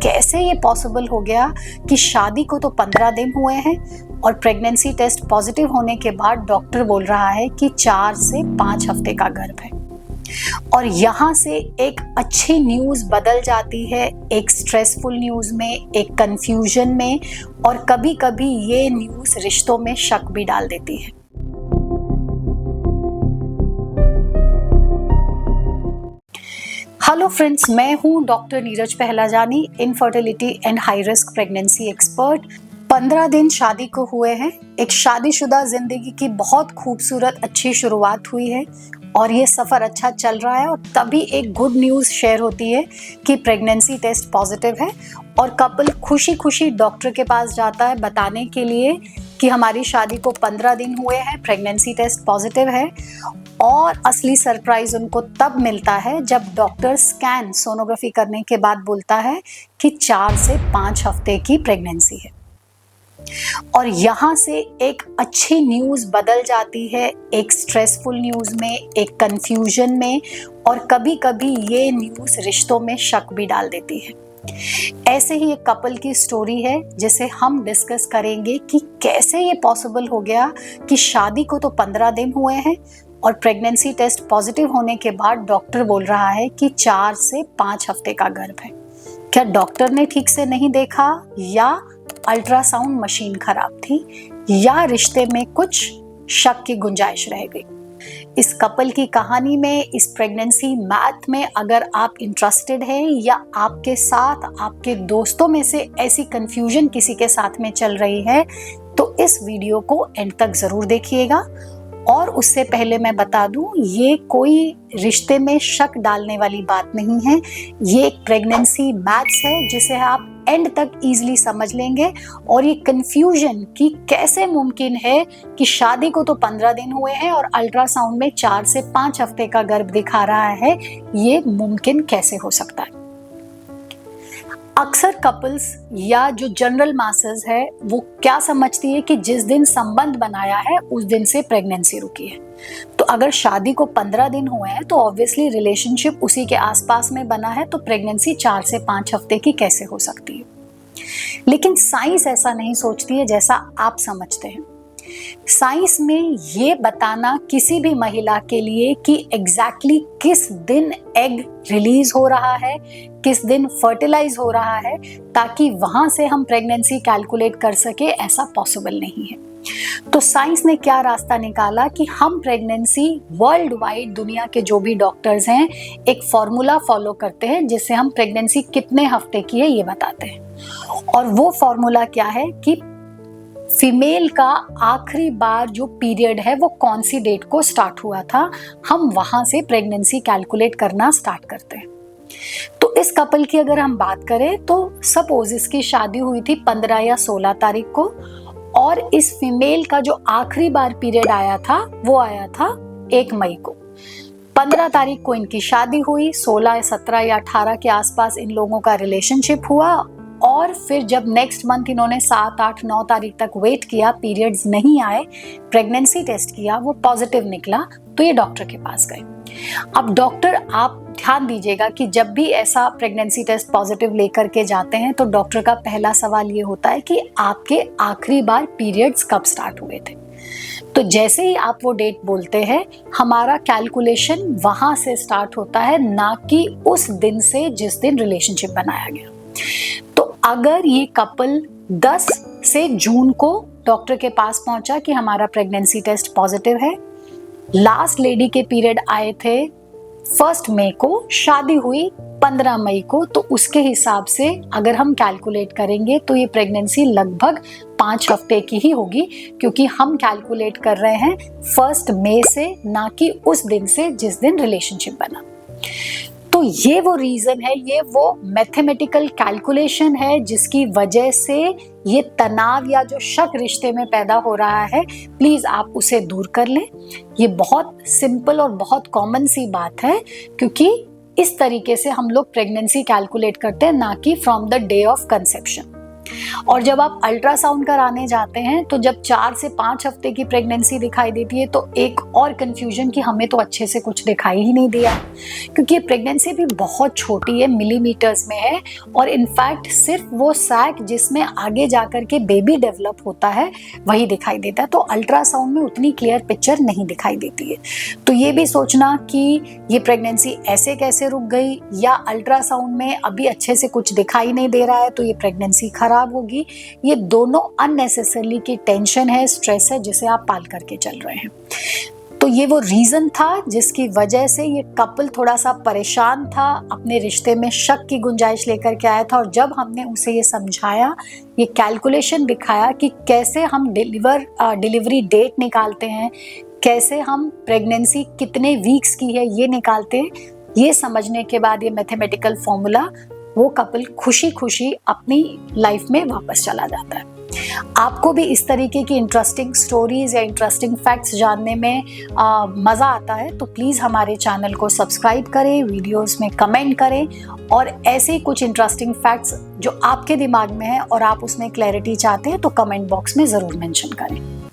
कैसे ये पॉसिबल हो गया कि शादी को तो 15 दिन हुए हैं और प्रेगनेंसी टेस्ट पॉजिटिव होने के बाद डॉक्टर बोल रहा है कि 4 से 5 हफ्ते का गर्भ है। और यहाँ से एक अच्छी न्यूज़ बदल जाती है एक स्ट्रेसफुल न्यूज़ में, एक कंफ्यूजन में, और कभी कभी ये न्यूज़ रिश्तों में शक भी डाल देती है। हेलो फ्रेंड्स, मैं हूँ doctor Neeraj Pahlajani, infertility and high risk pregnancy expert. 15 दिन शादी को हुए हैं। एक शादीशुदा जिंदगी की बहुत खूबसूरत अच्छी शुरुआत हुई है और ये सफ़र अच्छा चल रहा है और तभी एक गुड न्यूज़ शेयर होती है कि प्रेगनेंसी टेस्ट पॉजिटिव है और कपल खुशी खुशी डॉक्टर के पास जाता है बताने के लिए कि हमारी शादी को 15 दिन हुए हैं, प्रेगनेंसी टेस्ट पॉजिटिव है। और असली सरप्राइज उनको तब मिलता है जब डॉक्टर स्कैन सोनोग्राफी करने के बाद बोलता है कि 4 से 5 हफ्ते की प्रेगनेंसी है। और यहाँ से एक अच्छी न्यूज़ बदल जाती है एक स्ट्रेसफुल न्यूज़ में, एक कंफ्यूजन में, और कभी कभी ये न्यूज़ रिश्तों में शक भी डाल देती है। ऐसे ही एक कपल की स्टोरी है जिसे हम डिस्कस करेंगे कि कैसे ये पॉसिबल हो गया कि शादी को तो 15 दिन हुए हैं और प्रेगनेंसी टेस्ट पॉजिटिव होने के बाद डॉक्टर बोल रहा है कि 4 से 5 हफ्ते का गर्भ है। क्या डॉक्टर ने ठीक से नहीं देखा, या अल्ट्रासाउंड मशीन खराब थी, या रिश्ते में कुछ शक की गुंजाइश रह गई? इस कपल की कहानी में, इस प्रेगनेंसी मैथ में अगर आप इंटरेस्टेड हैं या आपके साथ आपके दोस्तों में से ऐसी कंफ्यूजन किसी के साथ में चल रही है, तो इस वीडियो को एंड तक ज़रूर देखिएगा। और उससे पहले मैं बता दूं, ये कोई रिश्ते में शक डालने वाली बात नहीं है। ये एक प्रेगनेंसी मैथ्स है जिसे आप एंड तक इजीली समझ लेंगे। और ये कंफ्यूजन कि कैसे मुमकिन है कि शादी को तो 15 दिन हुए हैं और अल्ट्रासाउंड में 4 से 5 हफ्ते का गर्भ दिखा रहा है, ये मुमकिन कैसे हो सकता है। अक्सर कपल्स या जो जनरल मासेस है वो क्या समझती है कि जिस दिन संबंध बनाया है उस दिन से प्रेगनेंसी रुकी है। तो अगर शादी को 15 दिन हुए हैं तो ऑब्वियसली रिलेशनशिप उसी के आसपास में बना है, तो प्रेगनेंसी 4 से 5 हफ्ते की कैसे हो सकती है। लेकिन साइंस ऐसा नहीं सोचती है जैसा आप समझते हैं। साइंस में ये बताना किसी भी महिला के लिए कि एग्जैक्टली किस दिन एग रिलीज हो रहा है, किस दिन फर्टिलाइज हो रहा है, ताकि वहां से हम प्रेगनेंसी कैलकुलेट कर सके, ऐसा पॉसिबल नहीं है। तो साइंस ने क्या रास्ता निकाला कि हम प्रेगनेंसी वर्ल्ड वाइड, दुनिया के जो भी डॉक्टर्स हैं, एक फॉर्मूला फॉलो करते हैं जिससे हम प्रेगनेंसी कितने हफ्ते की है ये बताते हैं। और वो फॉर्मूला क्या है कि फीमेल का आखिरी बार जो पीरियड है वो कौन सी डेट को स्टार्ट हुआ था, हम वहां से प्रेगनेंसी कैलकुलेट करना स्टार्ट करते हैं। तो इस कपल की अगर हम बात करें तो सपोज इसकी शादी हुई थी 15 या 16 तारीख को, और इस फीमेल का जो आखिरी बार पीरियड आया था वो आया था 1 मई को। 15 तारीख को इनकी शादी हुई, 16, 17 या 18 के आसपास इन लोगों का रिलेशनशिप हुआ, और फिर जब नेक्स्ट मंथ इन्होंने 7, 8, 9 तारीख तक वेट किया, पीरियड्स नहीं आए, प्रेगनेंसी टेस्ट किया, वो पॉजिटिव निकला, तो ये डॉक्टर के पास गए। अब डॉक्टर, आप ध्यान दीजिएगा कि जब भी ऐसा प्रेगनेंसी टेस्ट पॉजिटिव लेकर के जाते हैं तो डॉक्टर का पहला सवाल ये होता है कि आपके आखिरी बार पीरियड्स कब स्टार्ट हुए थे। तो जैसे ही आप वो डेट बोलते हैं, हमारा कैलकुलेशन वहां से स्टार्ट होता है, ना कि उस दिन से जिस दिन रिलेशनशिप बनाया गया। तो अगर ये कपल 10 से जून को डॉक्टर के पास पहुंचा कि हमारा प्रेगनेंसी टेस्ट पॉजिटिव है, लास्ट लेडी के पीरियड आए थे 1 मई को, शादी हुई 15 मई को, तो उसके हिसाब से अगर हम कैलकुलेट करेंगे तो ये प्रेगनेंसी लगभग 5 हफ्ते की ही होगी, क्योंकि हम कैलकुलेट कर रहे हैं 1 मई से, ना कि उस दिन से जिस दिन रिलेशनशिप बना। तो ये वो रीजन है, ये वो मैथमेटिकल कैलकुलेशन है जिसकी वजह से ये तनाव या जो शक रिश्ते में पैदा हो रहा है, प्लीज आप उसे दूर कर लें। ये बहुत सिंपल और बहुत कॉमन सी बात है, क्योंकि इस तरीके से हम लोग प्रेगनेंसी कैलकुलेट करते हैं, ना कि from the day of conception. और जब आप अल्ट्रासाउंड कराने जाते हैं तो जब 4 से 5 हफ्ते की प्रेगनेंसी दिखाई देती है तो एक और कंफ्यूजन कि हमें तो अच्छे से कुछ दिखाई ही नहीं दिया, क्योंकि ये प्रेगनेंसी भी बहुत छोटी है, मिलीमीटर्स में है और इनफैक्ट सिर्फ वो सैक जिसमें आगे जाकर के बेबी डेवलप होता है वही दिखाई देता है। तो अल्ट्रासाउंड में उतनी क्लियर पिक्चर नहीं दिखाई देती है। तो ये भी सोचना कि ये प्रेगनेंसी ऐसे कैसे रुक गई या अल्ट्रासाउंड में अभी अच्छे से कुछ दिखाई नहीं दे रहा है तो ये प्रेगनेंसी खराब होगी, ये दोनों अननेसेसरली की टेंशन है, स्ट्रेस है जिसे आप पाल करके चल रहे हैं। तो ये वो रीजन था जिसकी वजह से ये कपल थोड़ा सा परेशान था, अपने रिश्ते में शक की गुंजाइश लेकर के आया था। और जब हमने उसे ये समझाया, ये कैलकुलेशन दिखाया कि कैसे हम डिलीवरी डेट निकालते हैं, कैसे हम प्रेगनेंसी कितने वीक्स की है ये निकालते हैं, ये समझने के बाद ये मैथमेटिकल फॉर्मूला वो कपल खुशी खुशी अपनी लाइफ में वापस चला जाता है। आपको भी इस तरीके की इंटरेस्टिंग स्टोरीज या इंटरेस्टिंग फैक्ट्स जानने में मज़ा आता है तो प्लीज़ हमारे चैनल को सब्सक्राइब करें, वीडियोस में कमेंट करें और ऐसे ही कुछ इंटरेस्टिंग फैक्ट्स जो आपके दिमाग में है और आप उसमें क्लैरिटी चाहते हैं तो कमेंट बॉक्स में ज़रूर मेंशन करें।